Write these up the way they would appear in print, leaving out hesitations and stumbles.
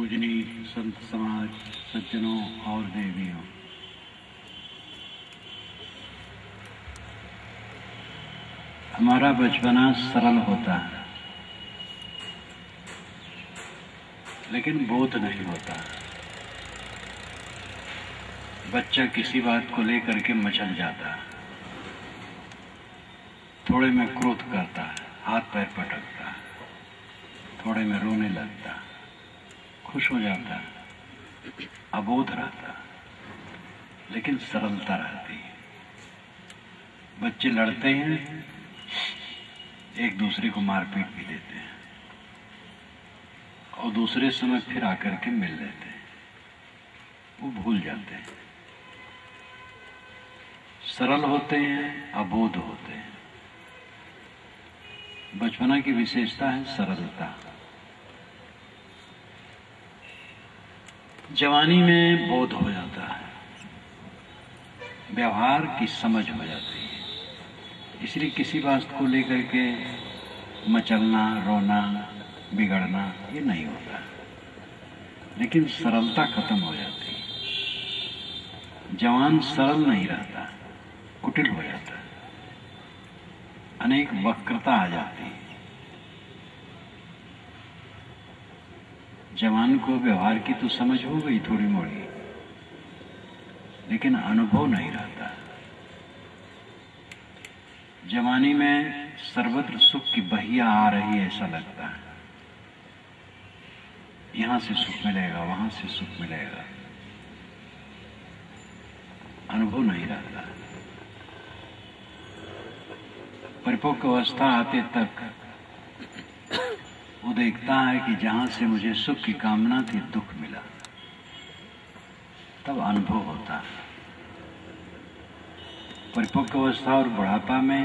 पूजनीय संत समाज, सज्जनों और देवियों, हमारा बचपना सरल होता है लेकिन बोध नहीं होता। बच्चा किसी बात को लेकर के मचल जाता है, थोड़े में क्रोध करता है, हाथ पैर पटकता है, थोड़े में रोने लगता है, खुश हो जाता है, अबोध रहता है लेकिन सरलता रहती है। बच्चे लड़ते हैं, एक दूसरे को मारपीट भी देते हैं और दूसरे समय फिर आकर के मिल लेते हैं, वो भूल जाते हैं। सरल होते हैं, अबोध होते हैं। बचपना की विशेषता है सरलता। जवानी में बोध हो जाता है, व्यवहार की समझ हो जाती है, इसलिए किसी बात को लेकर के मचलना, रोना, बिगड़ना ये नहीं होता। लेकिन सरलता खत्म हो जाती है। जवान सरल नहीं रहता, कुटिल हो जाता है, अनेक वक्रता आ जाती है। जवान को व्यवहार की तो समझ हो गई थोड़ी मोड़ी, लेकिन अनुभव नहीं रहता। जवानी में सर्वत्र सुख की बहिया आ रही है, ऐसा लगता है। यहां से सुख मिलेगा, वहां से सुख मिलेगा, अनुभव नहीं रहता। परिपक्व अवस्था आते तक वो देखता है कि जहां से मुझे सुख की कामना थी, दुख मिला, तब अनुभव होता है। परिपक्व अवस्था और बुढ़ापा में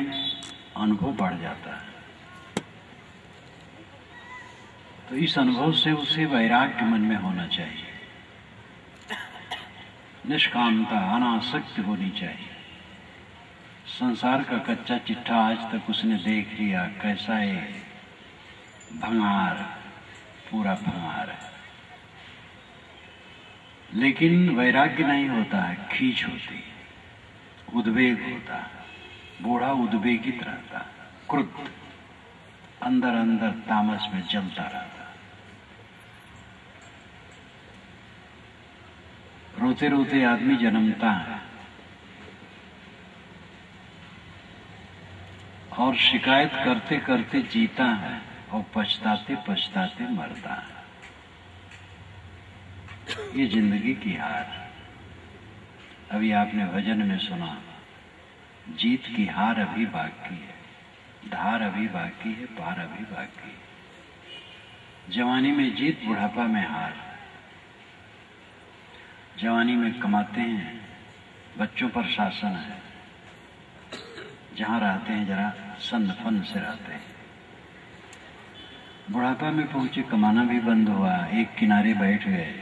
अनुभव बढ़ जाता है, तो इस अनुभव से उसे वैराग्य मन में होना चाहिए, निष्कामता, अनासक्ति होनी चाहिए। संसार का कच्चा चिट्ठा आज तक उसने देख लिया, कैसा है भंगार, पूरा भंगार है। लेकिन वैराग्य नहीं होता है, खींच होती है, उद्वेग होता है। बूढ़ा उद्वेगित रहता, क्रुद्ध, अंदर अंदर तामस में जलता रहता। रोते रोते आदमी जन्मता है और शिकायत करते करते जीता है और पछताते पछताते मरता है। ये जिंदगी की हार। अभी आपने भजन में सुना, जीत की हार अभी बाकी है, धार अभी बाकी है, पार अभी बाकी है। जवानी में जीत, बुढ़ापा में हार। जवानी में कमाते हैं, बच्चों पर शासन है, जहां रहते हैं जरा सन्न फन से रहते हैं। बुढ़ापा में पहुंचे, कमाना भी बंद हुआ, एक किनारे बैठ गए,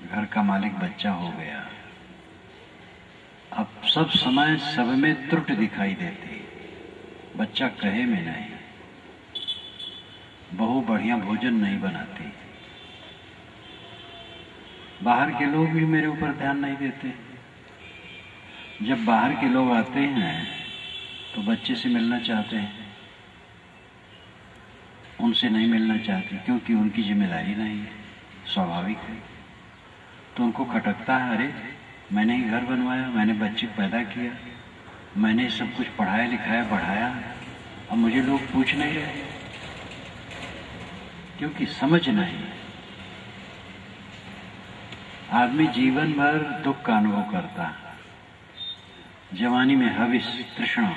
घर का मालिक बच्चा हो गया। अब सब समय सब में त्रुटि दिखाई देती, बच्चा कहे में नहीं, बहू बढ़िया भोजन नहीं बनाती, बाहर के लोग भी मेरे ऊपर ध्यान नहीं देते। जब बाहर के लोग आते हैं तो बच्चे से मिलना चाहते हैं, उनसे नहीं मिलना चाहते क्योंकि उनकी जिम्मेदारी नहीं है, स्वाभाविक है। तो उनको खटकता है, अरे मैंने ही घर बनवाया, मैंने बच्चे पैदा किया, मैंने सब कुछ पढ़ाया लिखाया बढ़ाया, अब मुझे लोग पूछ नहीं रहे, क्योंकि समझ नहीं। आदमी जीवन भर दुख का अनुभव करता है। जवानी में हविस, तृष्णा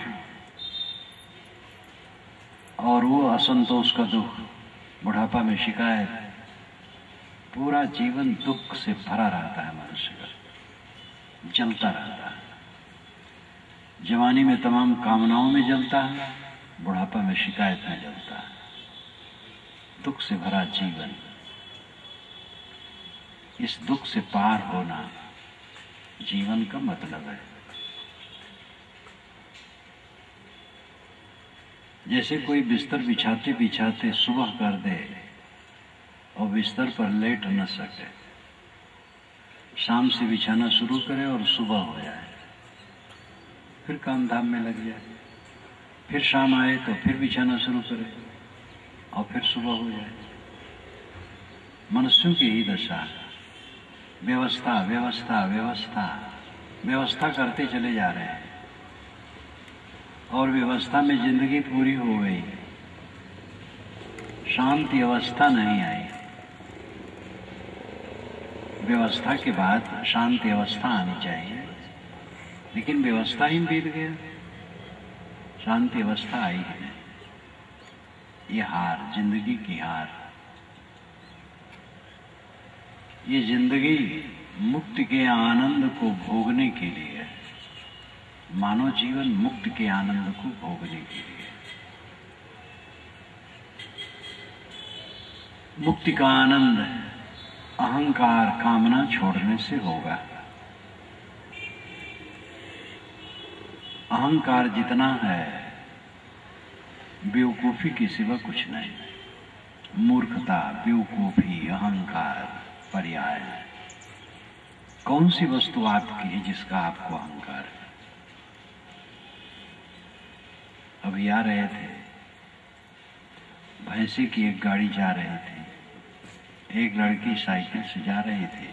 और वो असंतोष का दुख, बुढ़ापा में शिकायत, पूरा जीवन दुख से भरा रहता है। मनुष्य का जलता रहता है। जवानी में तमाम कामनाओं में जलता है, बुढ़ापा में शिकायत में जलता है। दुख से भरा जीवन, इस दुख से पार होना जीवन का मतलब है। जैसे कोई बिस्तर बिछाते बिछाते सुबह कर दे और बिस्तर पर लेट न सके। शाम से बिछाना शुरू करे और सुबह हो जाए, फिर काम धाम में लग जाए, फिर शाम आए तो फिर बिछाना शुरू करे और फिर सुबह हो जाए। मनुष्यों की ही दशा, व्यवस्था व्यवस्था व्यवस्था व्यवस्था करते चले जा रहे हैं और व्यवस्था में जिंदगी पूरी हो गई, शांति अवस्था नहीं आई। व्यवस्था के बाद शांति अवस्था आनी चाहिए, लेकिन व्यवस्था ही बीत गया, शांति अवस्था आई ही नहीं। ये हार, जिंदगी की हार। ये जिंदगी मुक्ति के आनंद को भोगने के लिए है। मानव जीवन मुक्ति के आनंद को भोगने के लिए। मुक्ति का आनंद अहंकार कामना छोड़ने से होगा। अहंकार जितना है बेवकूफी के सिवा कुछ नहीं। मूर्खता, बेवकूफी, अहंकार पर्याय है। कौन सी वस्तु आपकी है जिसका आपको अहंकार है? अभी आ रहे थे, भैंसे की एक गाड़ी जा रही थी, एक लड़की साइकिल से जा रही थी।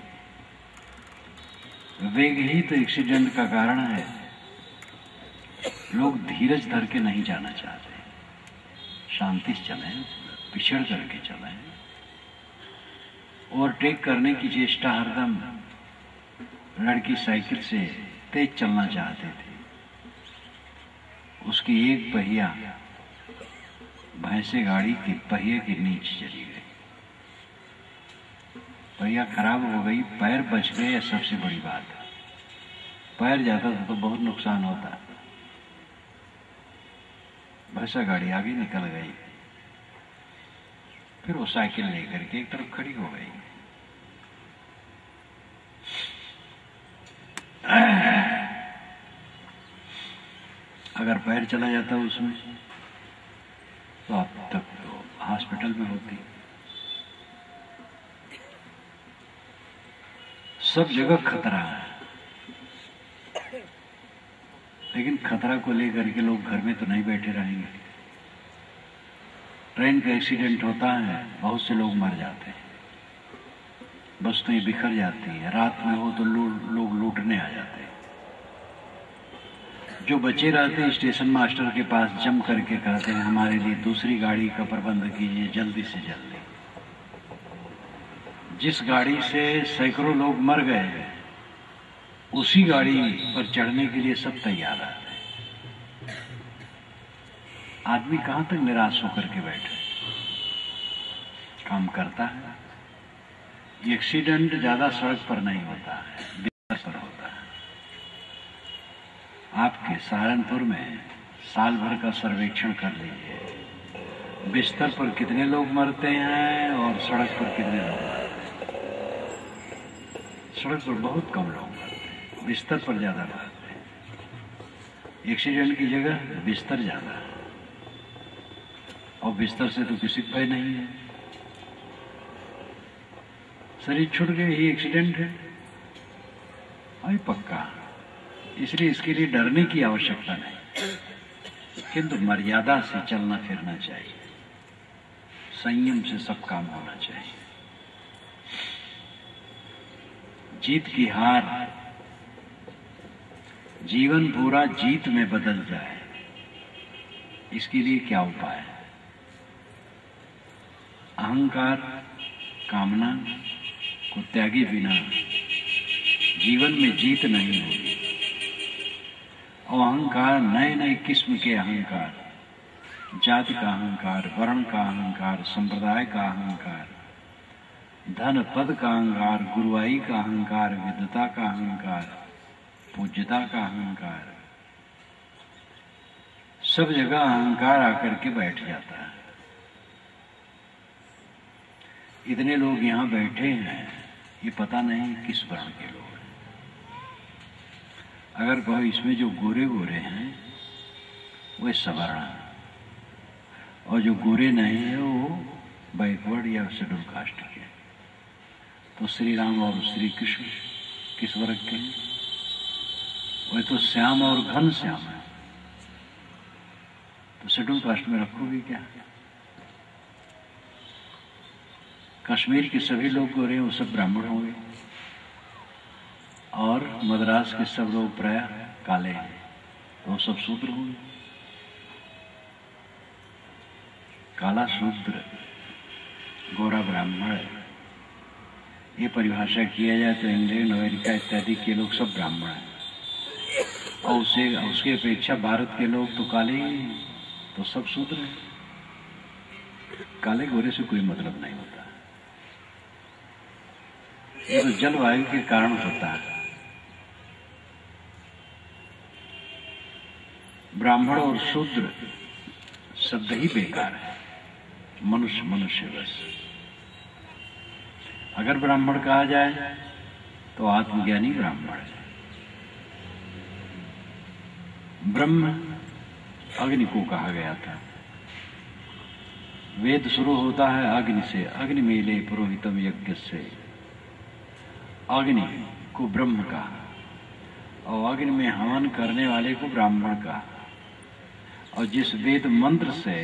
वेग ही तो एक्सीडेंट का कारण है। लोग धीरज धर के नहीं जाना चाहते, शांति से चलें, पिछड़ करके चलें। ओवरटेक करने की चेष्टा हरदम, लड़की साइकिल से तेज चलना चाहते थे। उसकी एक पहिया भैंसे गाड़ी के पहिए के नीचे चली गई। पहिया खराब हो गई, पैर बच गए, सबसे बड़ी बात है। पैर जाता तो बहुत नुकसान होता। भैंसा गाड़ी आगे निकल गई, फिर वो साइकिल लेकर के एक तरफ खड़ी हो गई। अगर पैर चला जाता उसमें तो अब तक तो हॉस्पिटल में होती। सब जगह खतरा है, लेकिन खतरा को लेकर के लोग घर में तो नहीं बैठे रहेंगे। ट्रेन का एक्सीडेंट होता है, बहुत से लोग मर जाते हैं, वस्तुएं बिखर जाती है। रात में हो तो लोग लूटने आ जाते हैं। जो बचे रहते हैं स्टेशन मास्टर के पास जम करके कहते हैं हमारे लिए दूसरी गाड़ी का प्रबंध कीजिए, जल्दी से जल्दी। जिस गाड़ी से सैकड़ों लोग मर गए, उसी गाड़ी पर चढ़ने के लिए सब तैयार रहते हैं। आदमी कहां तक निराश होकर के बैठे? काम करता है। एक्सीडेंट ज्यादा सड़क पर नहीं होता है, बिस्तर पर होता है। आपके सहारनपुर में साल भर का सर्वेक्षण कर लीजिए, बिस्तर पर कितने लोग मरते हैं और सड़क पर कितने लोग मरते हैं। सड़क पर बहुत कम लोग मरते हैं, बिस्तर पर ज्यादा मरते हैं। एक्सीडेंट की जगह बिस्तर ज्यादा है, और बिस्तर से तो किसी को भय नहीं है। शरीर छूट गए ही एक्सीडेंट है, अभी पक्का। इसलिए इसके लिए डरने की आवश्यकता नहीं, किंतु मर्यादा से चलना फिरना चाहिए, संयम से सब काम होना चाहिए। जीत की हार, जीवन पूरा जीत में बदल जाए, इसके लिए क्या उपाय है? अहंकार कामना को त्यागे बिना जीवन में जीत नहीं होगी। और अहंकार, नए नए किस्म के अहंकार, जाति का अहंकार, वर्ण का अहंकार, संप्रदाय का अहंकार, धन पद का अहंकार, गुरुआई का अहंकार, विद्वता का अहंकार, पूज्यता का अहंकार, सब जगह अहंकार आकर के बैठ जाता है। इतने लोग यहाँ बैठे हैं, ये पता नहीं किस वर्ण के लोग हैं। अगर कहो इसमें जो गोरे गोरे हैं वे सवर्ण हैं, और जो गोरे नहीं है वो बैकवर्ड या शेड्यूल कास्ट के। तो श्री राम और श्री कृष्ण किस वर्ग के हैं? वह तो श्याम और घन श्याम है, तो शेड्यूल कास्ट में रखोगे क्या? कश्मीर के सभी लोग गोरे वो सब ब्राह्मण होंगे, और मद्रास के सब लोग प्राय काले हैं, तो वो सब शूद्र होंगे। काला शूद्र, गोरा ब्राह्मण, ये परिभाषा किया जाए तो इंग्लैंड, अमेरिका इत्यादि के लोग सब ब्राह्मण हैं, और उसके अपेक्षा भारत के लोग तो काले ही हैं, तो सब शूद्र हैं। काले गोरे से कोई मतलब नहीं होता, ये तो जलवायु के कारण होता है। ब्राह्मण और शूद्र शब्द ही बेकार है, मनुष्य मनुष्य बस। अगर ब्राह्मण कहा जाए तो आत्मज्ञानी ब्राह्मण है। ब्रह्म अग्नि को कहा गया था। वेद शुरू होता है अग्नि से, अग्नि मेले पुरोहितम यज्ञ से। अग्नि को ब्रह्म कहा, और अग्नि में हवन करने वाले को ब्राह्मण कहा, और जिस वेद मंत्र से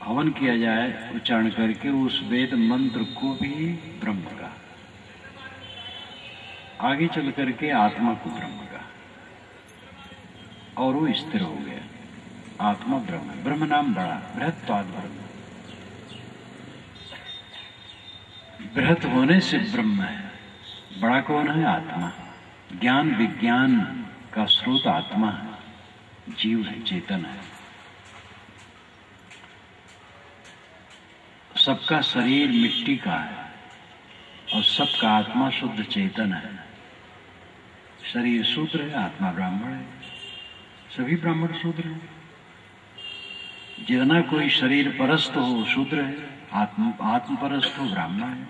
हवन किया जाए उच्चारण करके, उस वेद मंत्र को भी ब्रह्म कहा। आगे चल करके आत्मा को ब्रह्म कहा, और वो स्थिर हो गया। आत्मा ब्रह्म, ब्रह्म नाम बड़ा, बृहत्वाद ब्रह्म। बृहत होने से ब्रह्म है, बड़ा कौन है? आत्मा। ज्ञान विज्ञान का स्रोत आत्मा है, जीव है, चेतन है। सबका शरीर मिट्टी का है, और सबका आत्मा शुद्ध चेतन है। शरीर शूद्र है, आत्मा ब्राह्मण है, सभी ब्राह्मण शूद्र हैं। जितना कोई शरीर परस्त हो शूद्र है, आत्म परस्त हो ब्राह्मण है।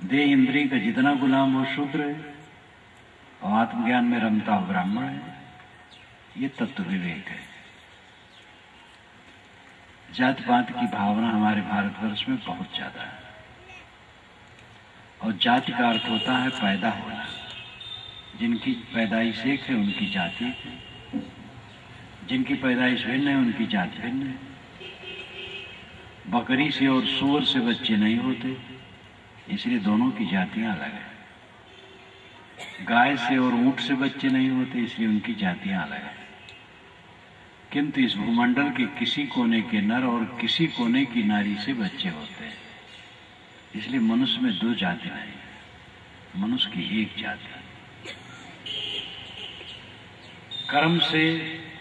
देह इंद्रिय का जितना गुलाम हो शूद्र है, और आत्मज्ञान में रमता हो ब्राह्मण है। ये तत्व विवेक है। जात पात की भावना हमारे भारतवर्ष में बहुत ज्यादा है, और जाति का अर्थ होता है पैदा होना। जिनकी पैदाइश एक है उनकी जाति, जिनकी पैदाइश भिन्न है उनकी जाति भिन्न है। बकरी से और सूअर से बच्चे नहीं होते, इसलिए दोनों की जातियां अलग है। गाय से और ऊंट से बच्चे नहीं होते, इसलिए उनकी जातियां अलग है। किंतु इस भूमंडल के किसी कोने के नर और किसी कोने की नारी से बच्चे होते हैं, इसलिए मनुष्य में दो जाति नहीं, मनुष्य की एक जाति। कर्म से,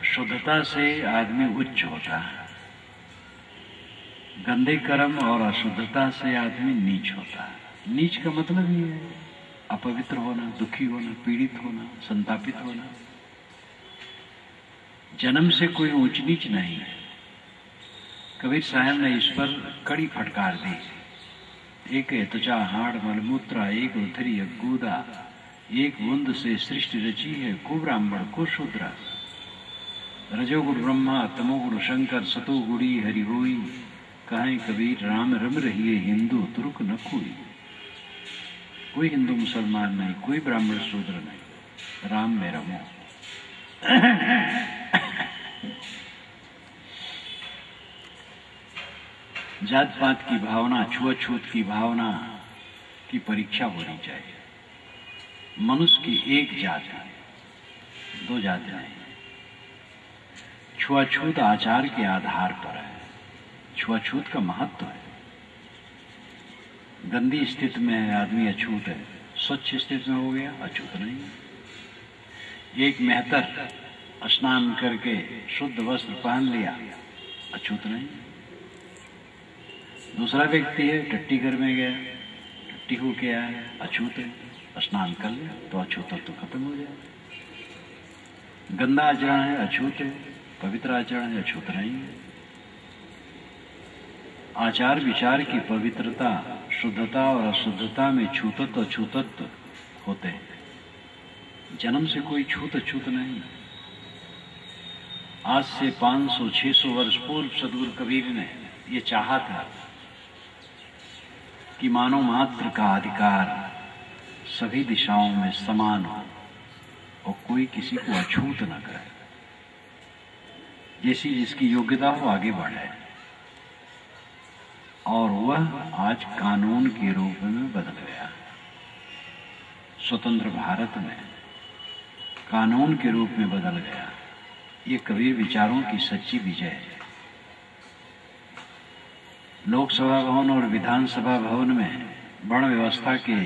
शुद्धता से आदमी उच्च होता है, गंदे कर्म और अशुद्धता से आदमी नीच होता है। नीच का मतलब ये है अपवित्र होना, दुखी होना, पीड़ित होना, संतापित होना। जन्म से कोई ऊंच नीच नहीं है। कबीर साहब ने इस पर कड़ी फटकार दी। एक त्वचा हाड़ मलमूत्रा, एक उथरी अगूदा, एक बूंद से सृष्टि रची है, को ब्राह्मण को शूद्रा। रजोगुण ब्रह्मा, तमोगुण शंकर, सतोगुणी हरि होई। कहें कबीर राम रम रही है, हिंदू तुर्क न कोई हिंदू मुसलमान नहीं, कोई ब्राह्मण शूद्र नहीं, राम में रमो। जात पात की भावना, छुआछूत की भावना की परीक्षा होनी चाहिए। मनुष्य की एक जाति है, दो जाति नहीं। छुआछूत आचार के आधार पर है। छुआछूत का महत्व है। गंदी स्थिति में है आदमी अछूत है, स्वच्छ स्थिति में हो गया अछूत नहीं। एक मेहतर स्नान करके शुद्ध वस्त्र पहन लिया, अछूत नहीं। दूसरा व्यक्ति है टट्टी घर में गया, टट्टी होके आया, अछूत है, स्नान कर लिया तो अछूतत्व तो खत्म हो जाए। गंदा आचरण है अछूत है, पवित्र आचरण है अछूत नहीं है। आचार विचार की पवित्रता, शुद्धता और अशुद्धता में छूतत्व अछूतत्व होते हैं। जन्म से कोई छूत अछूत नहीं। आज से 500-600 वर्ष पूर्व सदगुरु कबीर ने ये चाहा था कि मानव मात्र का अधिकार सभी दिशाओं में समान हो और कोई किसी को अछूत न करे, जैसी जिसकी योग्यता हो आगे बढ़े। और वह आज कानून के रूप में बदल गया। स्वतंत्र भारत में कानून के रूप में बदल गया। ये कबीर विचारों की सच्ची विजय है। लोकसभा भवन और विधानसभा भवन में वर्ण व्यवस्था के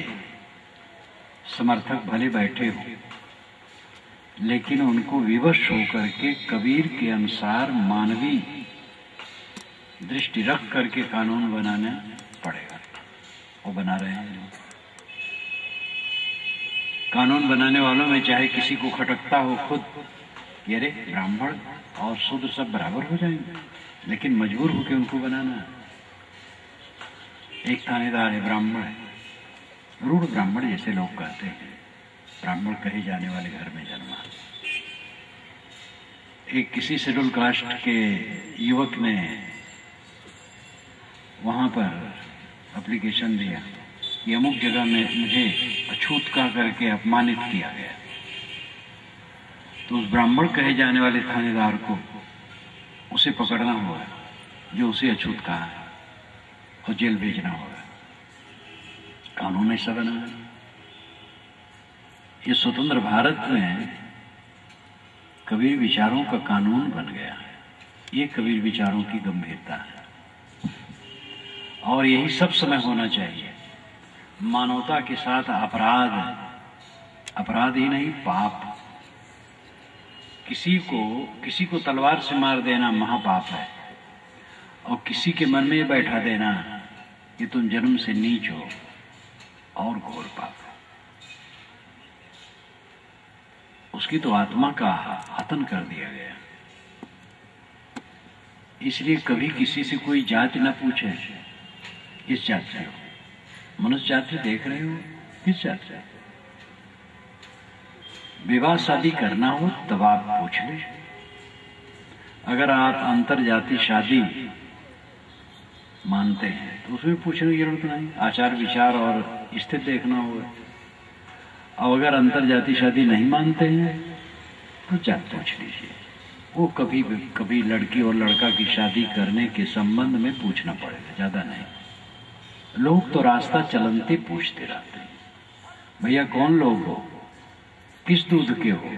समर्थक भले बैठे हो, लेकिन उनको विवश होकर के कबीर के अनुसार मानवीय दृष्टि रख करके कानून बनाना पड़ेगा। वो बना रहे हैं। कानून बनाने वालों में चाहे किसी को खटकता हो खुद कि अरे ब्राह्मण और शूद्र सब बराबर हो जाएंगे, लेकिन मजबूर होकर उनको बनाना। एक थानेदार है, ब्राह्मण है, रूढ़ ब्राह्मण जैसे लोग कहते हैं, ब्राह्मण कहे जाने वाले घर में जन्मा। एक किसी शेड्यूल कास्ट के युवक ने वहां पर एप्लीकेशन दिया कि अमुक जगह में मुझे अछूत कह करके अपमानित किया गया। तो उस ब्राह्मण कहे जाने वाले थानेदार को उसे पकड़ना होगा जो उसे अछूत कहा है और जेल भेजना होगा। कानून ऐसा बना है। ये स्वतंत्र भारत में कबीर विचारों का कानून बन गया है। ये कबीर विचारों की गंभीरता है और यही सब समय होना चाहिए। मानवता के साथ अपराध ही नहीं, पाप। किसी को तलवार से मार देना महापाप है, और किसी के मन में बैठा देना कि तुम जन्म से नीच हो और घोर पाप है। उसकी तो आत्मा का हतन कर दिया गया। इसलिए कभी किसी से कोई जाति न पूछे, किस जाति से हो, मनुष्य जाति देख रहे हो, किस जाति से। विवाह शादी करना हो तब आप पूछ ले। अगर आप अंतर जाति शादी मानते हैं तो उसमें पूछने की जरूरत नहीं, आचार विचार और स्थिति देखना होगा। और अगर अंतर जाति शादी नहीं मानते हैं तो जात पूछ लीजिए। वो कभी लड़की और लड़का की शादी करने के संबंध में पूछना पड़ेगा, ज्यादा नहीं। लोग तो रास्ता चलते पूछते रहते हैं, भैया कौन लोग हो, किस दूध के हो।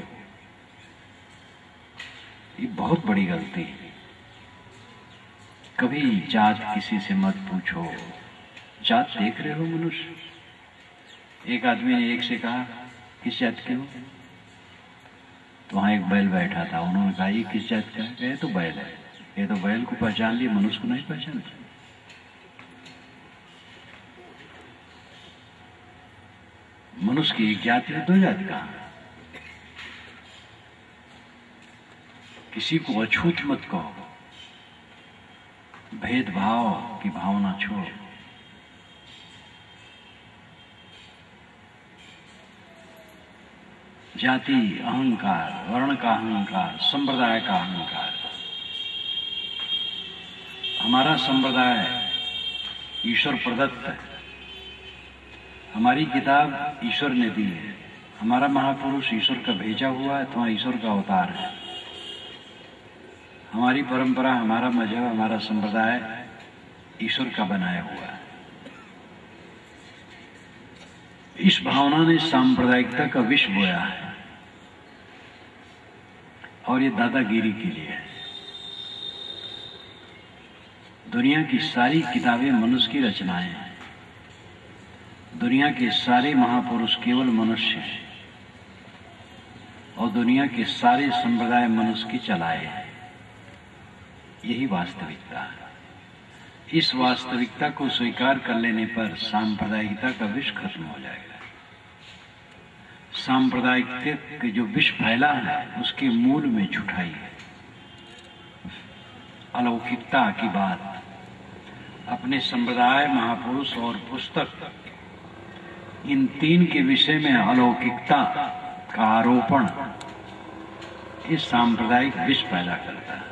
ये बहुत बड़ी गलती है। कभी जात किसी से मत पूछो। जात देख रहे हो मनुष्य। एक आदमी ने एक से कहा किस जात के हो, तो वहां एक बैल बैठा था। उन्होंने कहा ये किस जात का है? ये तो बैल है। ये तो बैल को पहचान लिया, मनुष्य को नहीं पहचानता। मनुष्य की एक जाति है, दो जाति का। किसी को अछूत मत कहो, भेदभाव की भावना छोड़ो। जाति अहंकार, वर्ण का अहंकार, संप्रदाय का अहंकार। हमारा संप्रदाय ईश्वर प्रदत्त है। हमारी किताब ईश्वर ने दी है। हमारा महापुरुष ईश्वर का भेजा हुआ है, तो ईश्वर का अवतार है। हमारी परंपरा, हमारा मजहब, हमारा संप्रदाय ईश्वर का बनाया हुआ है। इस भावना ने सांप्रदायिकता का विष बोया है और ये दादागिरी के लिए है। दुनिया की सारी किताबें मनुष्य की रचनाएं हैं। दुनिया के सारे महापुरुष केवल मनुष्य हैं और दुनिया के सारे संप्रदाय मनुष्य की चलाए हैं। यही वास्तविकता है। इस वास्तविकता को स्वीकार कर लेने पर सांप्रदायिकता का विष खत्म हो जाएगा। सांप्रदायिकता जो विष फैला है उसके मूल में झूठाई है, अलौकिकता की बात। अपने संप्रदाय, महापुरुष और पुस्तक, इन तीन के विषय में अलौकिकता का आरोपण, इस सांप्रदायिक विष पैदा करता है।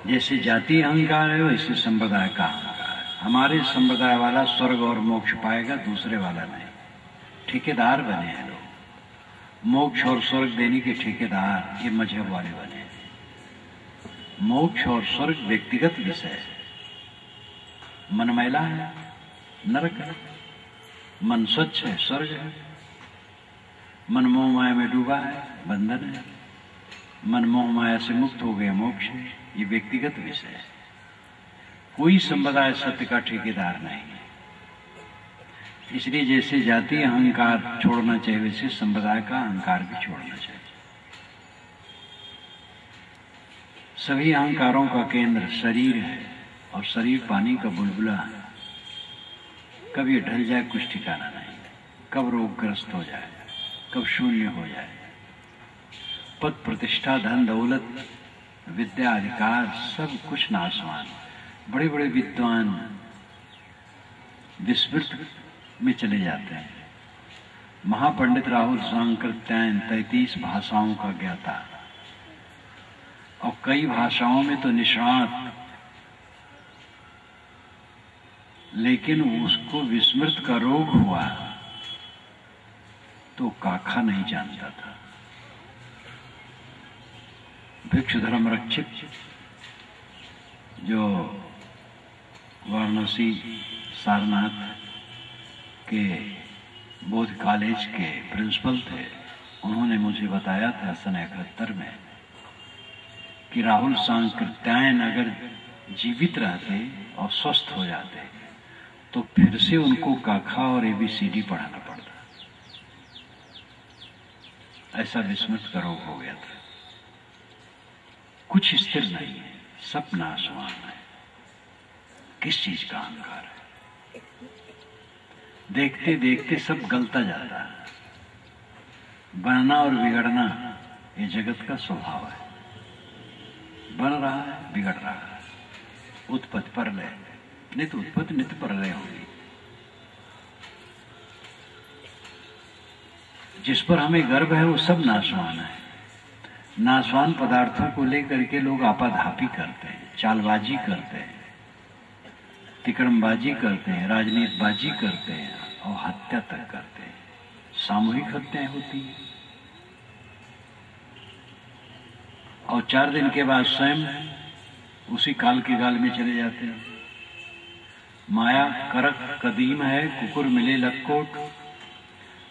जैसे जातीय अहंकार है वैसे संप्रदाय का अहंकार है। हमारे संप्रदाय वाला स्वर्ग और मोक्ष पाएगा, दूसरे वाला नहीं। ठेकेदार बने हैं लोग, मोक्ष और स्वर्ग देने के ठेकेदार ये मजहब वाले बने। मोक्ष और स्वर्ग व्यक्तिगत विषय है। मन मैला है, नरक है। मन स्वच्छ है, स्वर्ग है। मन मोह माया में डूबा है, बंधन है। मन मोह माया से मुक्त हो गया, मोक्ष है। ये व्यक्तिगत विषय है। कोई संप्रदाय सत्य का ठेकेदार नहीं है। इसलिए जैसे जातीय अहंकार छोड़ना चाहिए वैसे संप्रदाय का अहंकार भी छोड़ना चाहिए। सभी अहंकारों का केंद्र शरीर है और शरीर पानी का बुलबुला है। कब ये ढल जाए कुछ ठिकाना नहीं, कब रोगग्रस्त हो जाए, कब शून्य हो जाए। पद प्रतिष्ठा, धन दौलत, विद्या, अधिकार सब कुछ नाशवान। बड़े बड़े विद्वान विस्मृत में चले जाते हैं। महापंडित राहुल सांकृत्यायन 33 भाषाओं का ज्ञाता और कई भाषाओं में तो निष्णात, लेकिन उसको विस्मृत का रोग हुआ तो काखा नहीं जानता था। भिक्षु धर्म रक्षित जो वाराणसी सारनाथ के बोध कॉलेज के प्रिंसिपल थे, उन्होंने मुझे बताया था सन 71 में कि राहुल सांकृत्यायन अगर जीवित रहते और स्वस्थ हो जाते तो फिर से उनको काखा और ABCD पढ़ाना पड़ता। ऐसा विस्मृत का रोग हो गया था। कुछ स्थिर नहीं है, सब नाशवान है। किस चीज का अहंकार है? देखते देखते सब गलता जाता है। बनना और बिगड़ना ये जगत का स्वभाव है। बन रहा है, बिगड़ रहा है, उत्पत्ति प्रलय, नित्य उत्पत्ति नित्य प्रलय होगी। जिस पर हमें गर्व है वो सब नाशवान है। नाशवान पदार्थों को लेकर के लोग आपाधापी करते हैं, चालबाजी करते हैं, तिकड़मबाजी करते हैं, राजनीतिबाजी करते हैं और हत्या तक करते हैं। सामूहिक हत्याएं होती हैं और 4 दिन के बाद स्वयं उसी काल के गाल में चले जाते हैं। माया करक कदीम है, कुकुर मिले लक्कोट,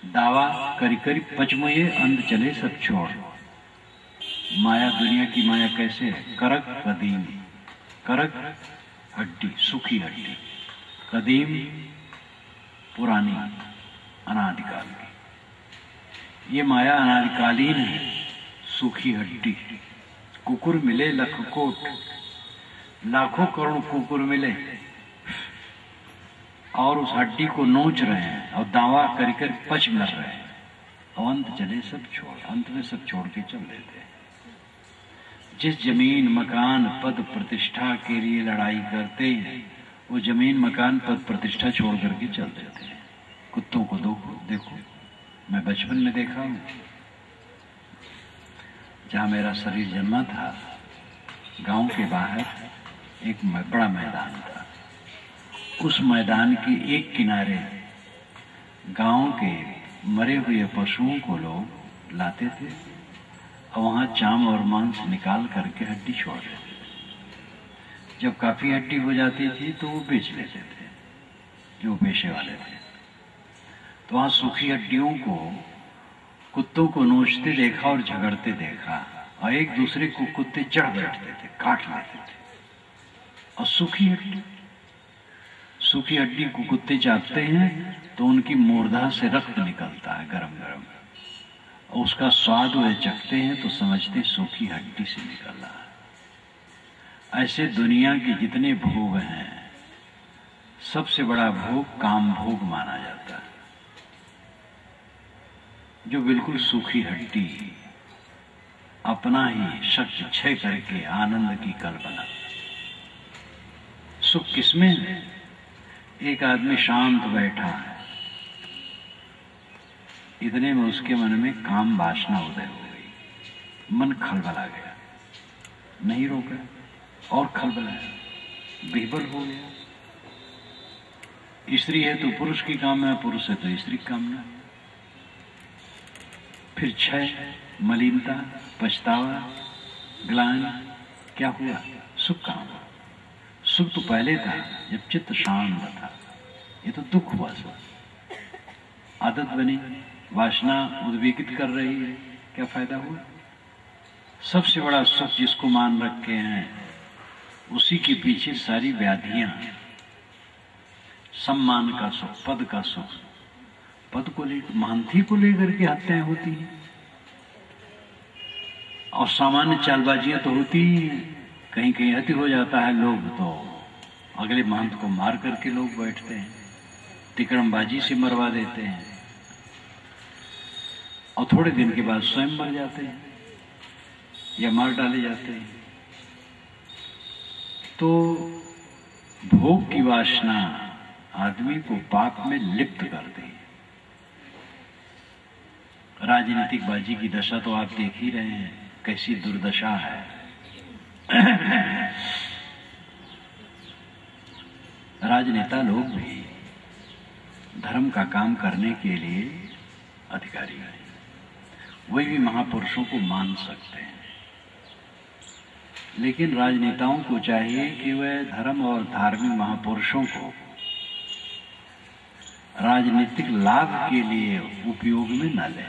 दावा करी करी पचमुए, अंध चले सब छोड़। माया, दुनिया की माया कैसे है? करक कदीम, करक हड्डी, सूखी हड्डी, कदीम पुरानी, अनादिकाल की। ये माया अनादिकालीन है, सूखी हड्डी। कुकुर मिले लखकोट, लाखों करोड़ कुकुर मिले और उस हड्डी को नोच रहे हैं और दावा कर कर पच मर रहे हैं और अंत चले सब छोड़। अंत में सब छोड़ के चल देते हैं। जिस जमीन मकान पद प्रतिष्ठा के लिए लड़ाई करते हैं वो जमीन मकान पद प्रतिष्ठा छोड़ करके चल देते हैं। कुत्तों को देखो, मैं बचपन में देखा हूं। जहां मेरा शरीर जन्मा था, गांव के बाहर एक बड़ा मैदान था। उस मैदान के एक किनारे गांव के मरे हुए पशुओं को लोग लाते थे और वहां चाम और मांस निकाल करके हड्डी छोड़ देते थे। जब काफी हड्डी हो जाती थी तो वो बेच लेते थे, जो पेशे वाले थे। तो वहां सूखी हड्डियों को कुत्तों को नोचते देखा और झगड़ते देखा और एक दूसरे को कुत्ते चढ़ बैठते थे, काट लेते थे। और सूखी हड्डी को कुत्ते चाटते हैं तो उनकी मूर्धा से रक्त निकलता है गरम गरम, और उसका स्वाद वे चखते हैं तो समझते सूखी हड्डी से निकल रहा है। ऐसे दुनिया के जितने भोग हैं, सबसे बड़ा भोग काम भोग माना जाता है, जो बिल्कुल सूखी हड्डी अपना ही शक्ति क्षय करके आनंद की कल्पना। सुख किसमें है? एक आदमी शांत बैठा है, इतने में उसके मन में काम वासना उदय हो गई, मन खलबला गया, नहीं रोका और खलबलाया, बेबल हो गया। स्त्री है तो पुरुष की कामना, पुरुष है तो स्त्री की कामना। फिर क्षय, मलिनता, पछतावा, ग्लानि, क्या हुआ? सुख कहाँ हुआ? सुख तो पहले था जब चित्त शांत था, ये तो दुख हुआ सब। आदत बनी, वासना उद्वेगित कर रही है, क्या फायदा हुआ? सबसे बड़ा सुख जिसको मान रखे हैं उसी के पीछे सारी व्याधियां। सम्मान का सुख, पद का सुख, पद को लेकर, महंती को लेकर के हत्याएं होती हैं और सामान्य चालबाजियां तो होती ही हैं। कहीं कहीं अति हो जाता है, लोग तो अगले महंत को मार करके लोग बैठते हैं, तिकड़मबाजी से मरवा देते हैं और थोड़े दिन के बाद स्वयं मर जाते हैं या मार डाले जाते हैं। तो भोग की वासना आदमी को पाप में लिप्त करती है। राजनीतिक बाजी की दशा तो आप देख ही रहे हैं, कैसी दुर्दशा है। राजनेता लोग भी धर्म का काम करने के लिए अधिकारी हैं, वही भी महापुरुषों को मान सकते हैं। लेकिन राजनेताओं को चाहिए कि वह धर्म और धार्मिक महापुरुषों को राजनीतिक लाभ के लिए उपयोग में न ले।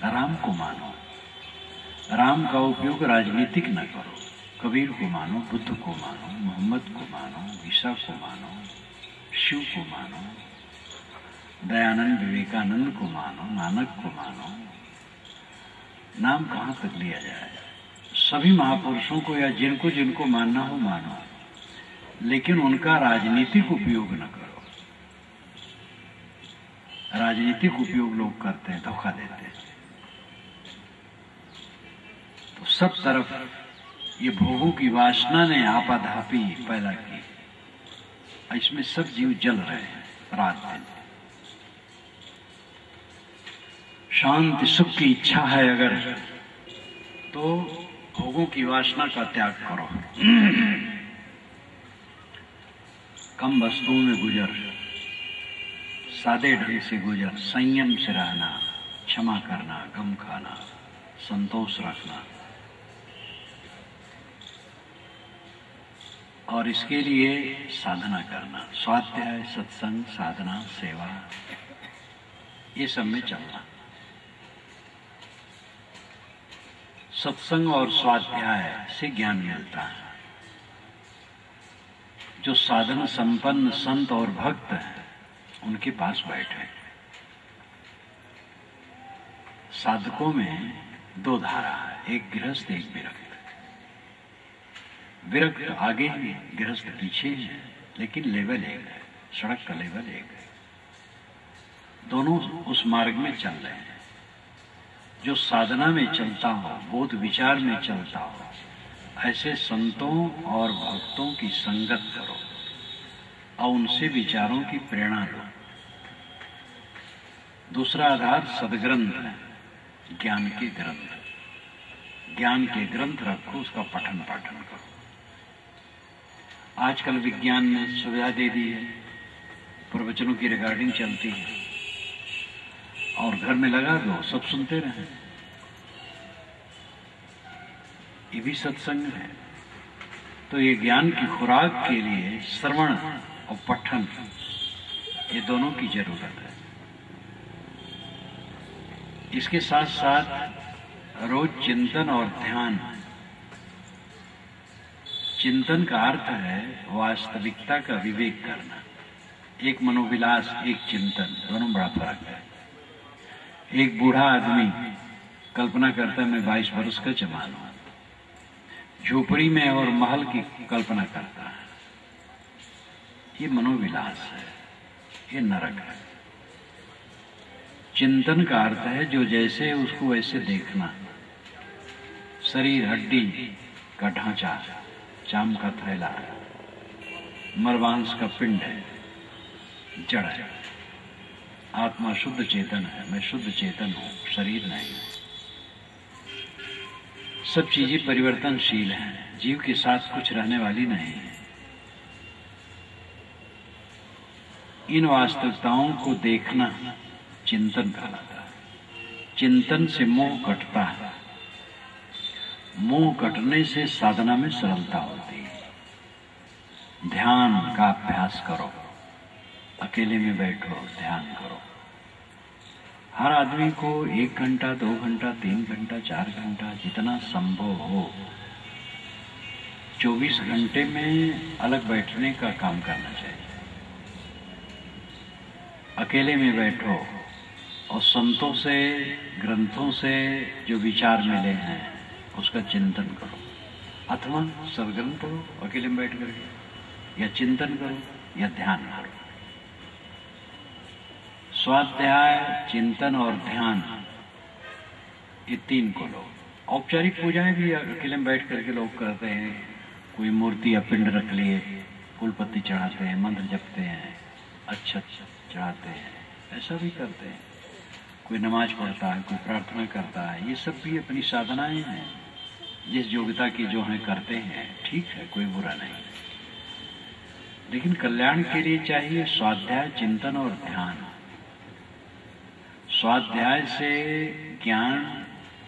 राम को मानो, राम का उपयोग राजनीतिक न करो। कबीर को मानो, बुद्ध को मानो, मोहम्मद को मानो, ईसा को मानो, शिव को मानो, दयानंद विवेकानंद को मानो, नानक को मानो। नाम कहां तक लिया जाए? सभी महापुरुषों को या जिनको जिनको मानना हो मानो, लेकिन उनका राजनीतिक उपयोग न करो। राजनीतिक उपयोग लोग करते हैं, धोखा देते हैं। तो सब तरफ ये भोगों की वासना ने आपाधापी पैदा की, इसमें सब जीव जल रहे हैं रात दिन। शांति सुख की इच्छा है अगर, तो भोगों की वासना का त्याग करो। कम वस्तुओं में गुजर, सादे ढंग से गुजर, संयम से रहना, क्षमा करना, गम खाना, संतोष रखना। और इसके लिए साधना करना, स्वाध्याय, सत्संग, साधना, सेवा, ये सब में चलना। सत्संग और स्वाध्याय से ज्ञान मिलता है। जो साधन संपन्न संत और भक्त हैं उनके पास बैठे। साधकों में दो धारा है, एक गृहस्थ, एक विरक्त। विरक्त आगे है, गृहस्थ पीछे है, लेकिन लेवल एक है, सड़क का लेवल एक है। दोनों उस मार्ग में चल रहे हैं। जो साधना में चलता हो, बोध विचार में चलता हो, ऐसे संतों और भक्तों की संगत करो और उनसे विचारों की प्रेरणा लो। दूसरा आधार सदग्रंथ है, ज्ञान के ग्रंथ। ज्ञान के ग्रंथ रखो, उसका पठन पाठन करो। आजकल विज्ञान ने सुविधा दे दी है, प्रवचनों की रिकॉर्डिंग चलती है और घर में लगा दो, सब सुनते रहें। ये भी सत्संग है। तो ये ज्ञान की खुराक के लिए श्रवण और पठन, ये दोनों की जरूरत है। इसके साथ साथ रोज चिंतन और ध्यान। चिंतन का अर्थ है वास्तविकता का विवेक करना। एक मनोविलास, एक चिंतन, दोनों बड़ा फर्क है। एक बूढ़ा आदमी कल्पना करता है मैं 22 वर्ष का जवान हूं, झोपड़ी में और महल की कल्पना करता है। ये मनोविलास है, ये नरक है। चिंतन का अर्थ है जो जैसे उसको वैसे देखना। शरीर हड्डी का ढांचा, चाम का थैला, मरवांश का पिंड है, जड़ है। आत्मा शुद्ध चेतन है, मैं शुद्ध चेतन हूं, शरीर नहीं हूं। सब चीजें परिवर्तनशील हैं, जीव के साथ कुछ रहने वाली नहीं है। इन वास्तविकताओं को देखना चिंतन कहलाता है। चिंतन से मोह कटता है, मोह कटने से साधना में सरलता होती है। ध्यान का अभ्यास करो, अकेले में बैठो, ध्यान करो। हर आदमी को 1 घंटा, 2 घंटा, 3 घंटा, 4 घंटा, जितना संभव हो 24 घंटे में अलग बैठने का काम करना चाहिए। अकेले में बैठो और संतों से, ग्रंथों से जो विचार मिले हैं उसका चिंतन करो, अथवा सदग्रंथ पढ़ो अकेले में बैठ करके, या चिंतन करो या ध्यान करो। स्वाध्याय, चिंतन और ध्यान, ये 3 को लो। औपचारिक पूजाएं भी अकेले में बैठ करके लोग करते हैं। कोई मूर्ति या पिंड रख लिए, फूल पत्ती चढ़ाते हैं, मंत्र जपते हैं, अच्छा चढ़ाते हैं, ऐसा भी करते हैं। कोई नमाज पढ़ता है, कोई प्रार्थना करता है, ये सब भी अपनी साधनाएं हैं। जिस योग्यता की जो है करते हैं, ठीक है, कोई बुरा नहीं। लेकिन कल्याण के लिए चाहिए स्वाध्याय, चिंतन और ध्यान। स्वाध्याय से ज्ञान